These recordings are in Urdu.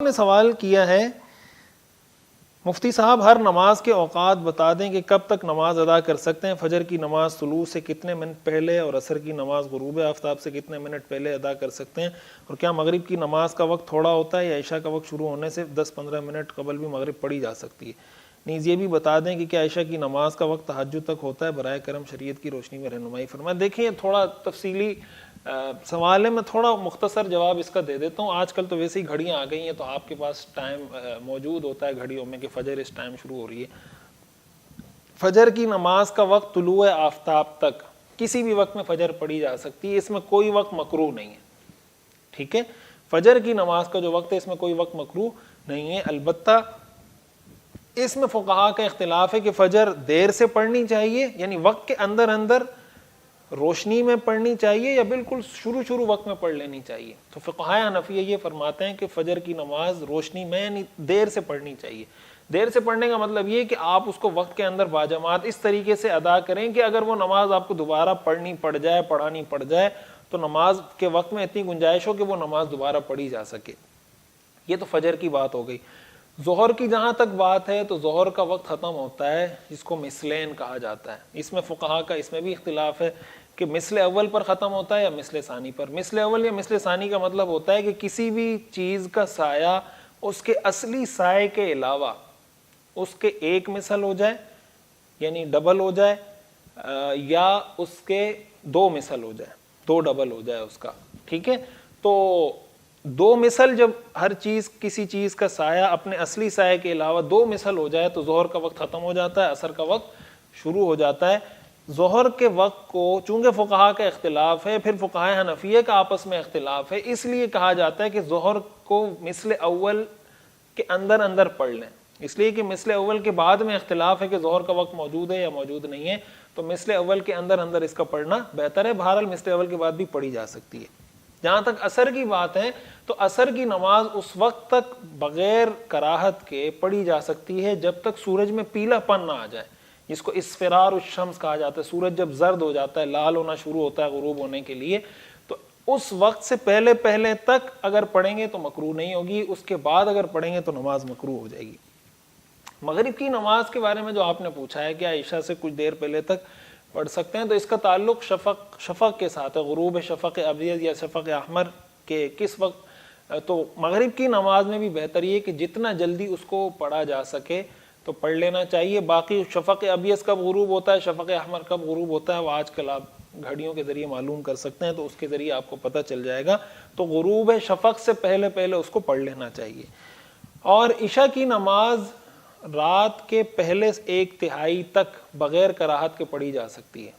نے سوال کیا ہے مفتی صاحب ہر نماز کے اوقات بتا دیں کہ کب تک نماز ادا کر سکتے ہیں. فجر کی نماز طلوع سے کتنے منٹ پہلے اور عصر کی نماز غروب آفتاب سے کتنے منٹ پہلے ادا کر سکتے ہیں, اور کیا مغرب کی نماز کا وقت تھوڑا ہوتا ہے یا عشاء کا وقت شروع ہونے سے 10-15 منٹ قبل بھی مغرب پڑھی جا سکتی ہے. نیز یہ بھی بتا دیں کہ کیا عشاء کی نماز کا وقت تہجد تک ہوتا ہے. برائے کرم شریعت کی روشنی میں رہنمائی فرمائیں. دیکھیں یہ تھوڑا تفصیلی سوال ہے, میں تھوڑا مختصر جواب اس کا دے دیتا ہوں. آج کل تو ویسے ہی گھڑیاں آ گئی ہیں تو آپ کے پاس ٹائم موجود ہوتا ہے گھڑیوں میں کہ فجر اس ٹائم شروع ہو رہی ہے. فجر کی نماز کا وقت طلوع آفتاب تک کسی بھی وقت میں فجر پڑھی جا سکتی ہے, اس میں کوئی وقت مکروہ نہیں ہے. ٹھیک ہے, فجر کی نماز کا جو وقت ہے اس میں کوئی وقت مکروہ نہیں ہے. البتہ اس میں فقہا کا اختلاف ہے کہ فجر دیر سے پڑھنی چاہیے یعنی وقت کے اندر اندر روشنی میں پڑھنی چاہیے یا بالکل شروع وقت میں پڑھ لینی چاہیے. تو فقہاء حنفیہ یہ فرماتے ہیں کہ فجر کی نماز روشنی میں یعنی دیر سے پڑھنی چاہیے. دیر سے پڑھنے کا مطلب یہ کہ آپ اس کو وقت کے اندر باجماعت اس طریقے سے ادا کریں کہ اگر وہ نماز آپ کو دوبارہ پڑھانی پڑ جائے تو نماز کے وقت میں اتنی گنجائش ہو کہ وہ نماز دوبارہ پڑھی جا سکے. یہ تو فجر کی بات ہو گئی. ظہر کی جہاں تک بات ہے تو ظہر کا وقت ختم ہوتا ہے جس کو مثلین کہا جاتا ہے. اس میں فقہا کا اس میں بھی اختلاف ہے کہ مثل اول پر ختم ہوتا ہے یا مثل ثانی پر. مثل اول یا مثل ثانی کا مطلب ہوتا ہے کہ کسی بھی چیز کا سایہ اس کے اصلی سائے کے علاوہ اس کے ایک مثل ہو جائے یعنی ڈبل ہو جائے, یا اس کے دو مثل ہو جائے, دو ڈبل ہو جائے اس کا. ٹھیک ہے, تو دو مثل جب ہر چیز کسی چیز کا سایہ اپنے اصلی سائے کے علاوہ دو مثل ہو جائے تو ظہر کا وقت ختم ہو جاتا ہے, عصر کا وقت شروع ہو جاتا ہے. ظہر کے وقت کو چونکہ فقہا کا اختلاف ہے, پھر فقہاء حنفیہ کا آپس میں اختلاف ہے, اس لیے کہا جاتا ہے کہ ظہر کو مثل اول کے اندر اندر پڑھ لیں. اس لیے کہ مثل اول کے بعد میں اختلاف ہے کہ ظہر کا وقت موجود ہے یا موجود نہیں ہے, تو مثل اول کے اندر اندر اس کا پڑھنا بہتر ہے. بہرحال مثل اول کے بعد بھی پڑھی جا سکتی ہے. جہاں تک عصر کی بات ہے تو عصر کی نماز اس وقت تک بغیر کراہت کے پڑھی جا سکتی ہے جب تک سورج میں پیلا پن نہ آ جائے, جس کو اصفرار الشمس کہا جاتا ہے. سورج جب زرد ہو جاتا ہے, لال ہونا شروع ہوتا ہے غروب ہونے کے لیے, تو اس وقت سے پہلے تک اگر پڑھیں گے تو مکروہ نہیں ہوگی, اس کے بعد اگر پڑھیں گے تو نماز مکروہ ہو جائے گی. مغرب کی نماز کے بارے میں جو آپ نے پوچھا ہے کہ عشاء سے کچھ دیر پہلے تک پڑھ سکتے ہیں, تو اس کا تعلق شفق کے ساتھ ہے, غروب شفق ابیض یا شفق احمر کے کس وقت. تو مغرب کی نماز میں بھی بہتر یہ کہ جتنا جلدی اس کو پڑھا جا سکے تو پڑھ لینا چاہیے. باقی شفق ابیض کب غروب ہوتا ہے, شفق احمر کب غروب ہوتا ہے, وہ آج کل آپ گھڑیوں کے ذریعے معلوم کر سکتے ہیں, تو اس کے ذریعے آپ کو پتہ چل جائے گا. تو غروب شفق سے پہلے اس کو پڑھ لینا چاہیے. اور عشاء کی نماز رات کے پہلے ایک تہائی تک بغیر کراہت کے پڑھی جا سکتی ہے,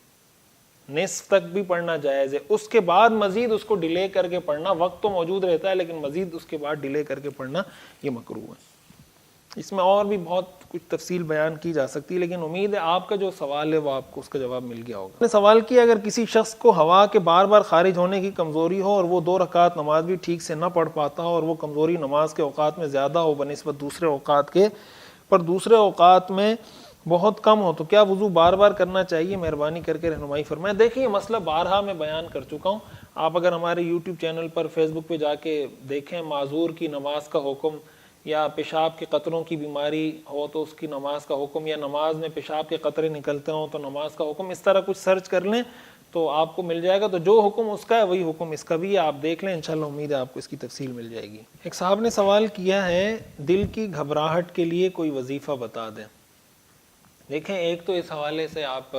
نصف تک بھی پڑھنا جائز ہے. اس کے بعد مزید اس کو ڈیلے کر کے پڑھنا, وقت تو موجود رہتا ہے لیکن مزید اس کے بعد ڈیلے کر کے پڑھنا یہ مکروہ ہے. اس میں اور بھی بہت کچھ تفصیل بیان کی جا سکتی ہے, لیکن امید ہے آپ کا جو سوال ہے وہ آپ کو اس کا جواب مل گیا ہوگا. میں نے سوال کیا اگر کسی شخص کو ہوا کے بار بار خارج ہونے کی کمزوری ہو اور وہ 2 رکعت نماز بھی ٹھیک سے نہ پڑھ پاتا ہو اور وہ کمزوری نماز کے اوقات میں زیادہ ہو بنسبت دوسرے اوقات کے, پر دوسرے اوقات میں بہت کم ہو, تو کیا وضو بار بار کرنا چاہیے؟ مہربانی کر کے رہنمائی فرمائیں. دیکھیں یہ مسئلہ بارہا میں بیان کر چکا ہوں. آپ اگر ہمارے یوٹیوب چینل پر فیس بک پہ جا کے دیکھیں معذور کی نماز کا حکم, یا پیشاب کے قطروں کی بیماری ہو تو اس کی نماز کا حکم, یا نماز میں پیشاب کے قطرے نکلتے ہوں تو نماز کا حکم, اس طرح کچھ سرچ کر لیں تو آپ کو مل جائے گا. تو جو حکم اس کا ہے وہی حکم اس کا بھی ہے, آپ دیکھ لیں, انشاءاللہ امید ہے آپ کو اس کی تفصیل مل جائے گی. ایک صاحب نے سوال کیا ہے دل کی گھبراہٹ کے لیے کوئی وظیفہ بتا دیں. دیکھیں ایک تو اس حوالے سے آپ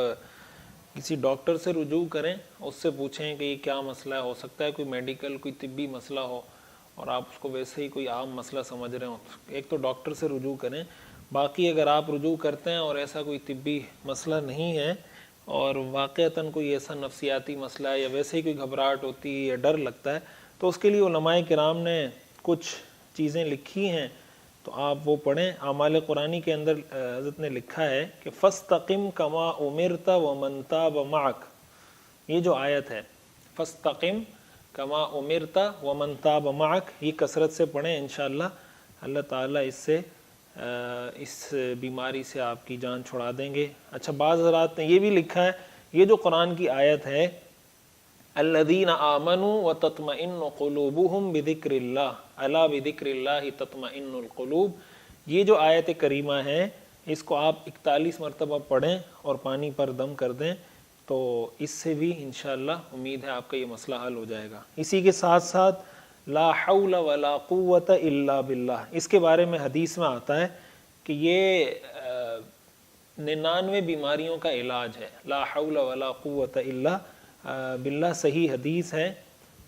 کسی ڈاکٹر سے رجوع کریں, اس سے پوچھیں کہ یہ کیا مسئلہ ہے. ہو سکتا ہے کوئی میڈیکل کوئی طبی مسئلہ ہو اور آپ اس کو ویسے ہی کوئی عام مسئلہ سمجھ رہے ہوں. ایک تو ڈاکٹر سے رجوع کریں. باقی اگر آپ رجوع کرتے ہیں اور ایسا کوئی طبی مسئلہ نہیں ہے اور واقعتاً کوئی ایسا نفسیاتی مسئلہ ہے یا ویسے ہی کوئی گھبراہٹ ہوتی ہے یا ڈر لگتا ہے, تو اس کے لیے علماء کرام نے کچھ چیزیں لکھی ہیں, تو آپ وہ پڑھیں. اعمال قرآنی کے اندر حضرت نے لکھا ہے کہ فاستقم کما امرت ومن تاب معک, یہ جو آیت ہے فاستقم کما امرت ومن تاب معک, یہ کثرت سے پڑھیں, انشاءاللہ اللہ تعالیٰ اس بیماری سے آپ کی جان چھڑا دیں گے. اچھا بعض حضرات نے یہ بھی لکھا ہے یہ جو قرآن کی آیت ہے الذین آمنوا وتطمئن قلوبهم بذکر اللہ الا بذکر اللہ تطمئن القلوب. یہ جو آیت کریمہ ہے اس کو آپ 41 مرتبہ پڑھیں اور پانی پر دم کر دیں تو اس سے بھی انشاءاللہ امید ہے آپ کا یہ مسئلہ حل ہو جائے گا. اسی کے ساتھ ساتھ لا حول ولا قوت الا باللہ، اس کے بارے میں حدیث میں آتا ہے کہ یہ 99 بیماریوں کا علاج ہے. لا حول ولا قوت الا باللہ صحیح حدیث ہے.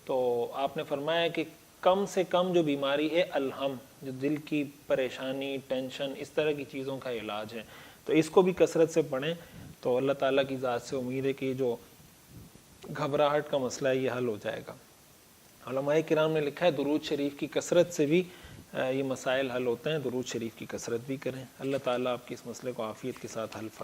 تو آپ نے فرمایا کہ کم سے کم جو بیماری ہے الہم، جو دل کی پریشانی، ٹینشن، اس طرح کی چیزوں کا علاج ہے، تو اس کو بھی کثرت سے پڑھیں تو اللہ تعالیٰ کی ذات سے امید ہے کہ یہ جو گھبراہٹ کا مسئلہ ہے یہ حل ہو جائے گا. علماء کرام نے لکھا ہے درود شریف کی کثرت سے بھی یہ مسائل حل ہوتے ہیں. درود شریف کی کثرت بھی کریں. اللہ تعالیٰ آپ کی اس مسئلے کو عافیت کے ساتھ حل فرمائے.